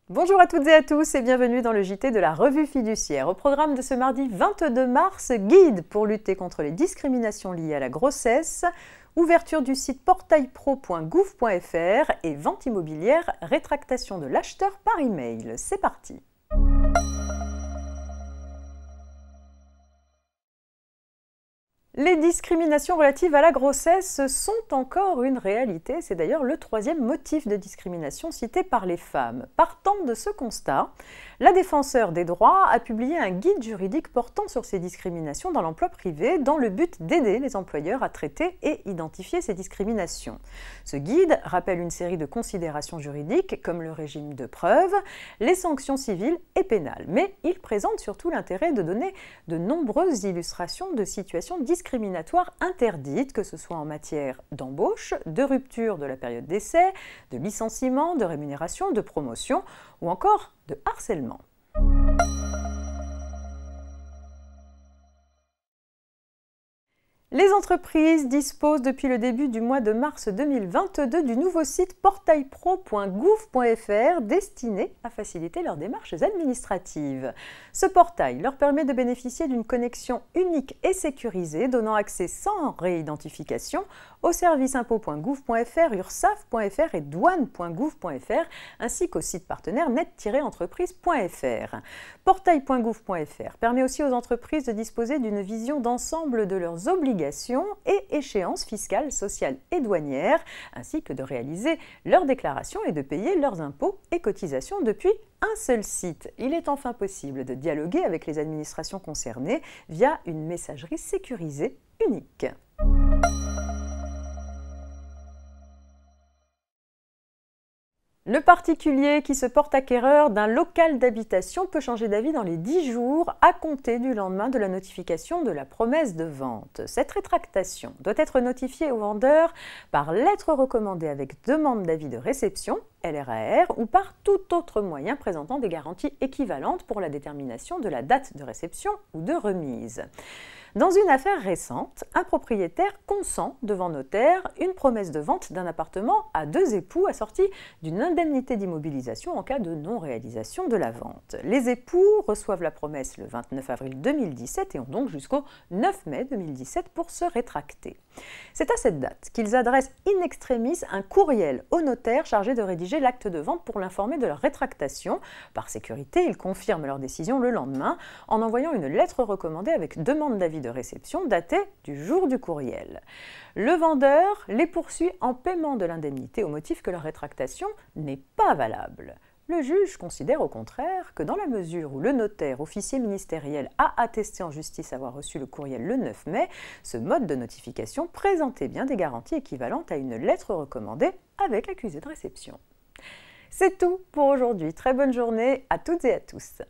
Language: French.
Bonjour à toutes et à tous et bienvenue dans le JT de la Revue Fiduciaire. Au programme de ce mardi 22 mars, guide pour lutter contre les discriminations liées à la grossesse, ouverture du site portailpro.gouv.fr et vente immobilière, rétractation de l'acheteur par email. C'est parti! Les discriminations relatives à la grossesse sont encore une réalité. C'est d'ailleurs le troisième motif de discrimination cité par les femmes. Partant de ce constat, la Défenseure des droits a publié un guide juridique portant sur ces discriminations dans l'emploi privé dans le but d'aider les employeurs à traiter et identifier ces discriminations. Ce guide rappelle une série de considérations juridiques comme le régime de preuve, les sanctions civiles et pénales. Mais il présente surtout l'intérêt de donner de nombreuses illustrations de situations discriminatoires interdites, que ce soit en matière d'embauche, de rupture de la période d'essai, de licenciement, de rémunération, de promotion ou encore de harcèlement. Les entreprises disposent depuis le début du mois de mars 2022 du nouveau site portailpro.gouv.fr destiné à faciliter leurs démarches administratives. Ce portail leur permet de bénéficier d'une connexion unique et sécurisée donnant accès sans réidentification aux services impôts.gouv.fr, ursaf.fr et douane.gouv.fr ainsi qu'au site partenaire net-entreprise.fr. Portail.gouv.fr permet aussi aux entreprises de disposer d'une vision d'ensemble de leurs obligations et échéances fiscales, sociales et douanières, ainsi que de réaliser leurs déclarations et de payer leurs impôts et cotisations depuis un seul site. Il est enfin possible de dialoguer avec les administrations concernées via une messagerie sécurisée unique. Le particulier qui se porte acquéreur d'un local d'habitation peut changer d'avis dans les 10 jours à compter du lendemain de la notification de la promesse de vente. Cette rétractation doit être notifiée au vendeur par lettre recommandée avec demande d'avis de réception, LRAR, ou par tout autre moyen présentant des garanties équivalentes pour la détermination de la date de réception ou de remise. Dans une affaire récente, un propriétaire consent devant notaire une promesse de vente d'un appartement à 2 époux assortie d'une indemnité d'immobilisation en cas de non-réalisation de la vente. Les époux reçoivent la promesse le 29 avril 2017 et ont donc jusqu'au 9 mai 2017 pour se rétracter. C'est à cette date qu'ils adressent in extremis un courriel au notaire chargé de rédiger l'acte de vente pour l'informer de leur rétractation. Par sécurité, ils confirment leur décision le lendemain en envoyant une lettre recommandée avec demande d'avis de réception datée du jour du courriel. Le vendeur les poursuit en paiement de l'indemnité au motif que leur rétractation n'est pas valable. Le juge considère au contraire que dans la mesure où le notaire, officier ministériel, a attesté en justice avoir reçu le courriel le 9 mai, ce mode de notification présentait bien des garanties équivalentes à une lettre recommandée avec accusé de réception. C'est tout pour aujourd'hui. Très bonne journée à toutes et à tous.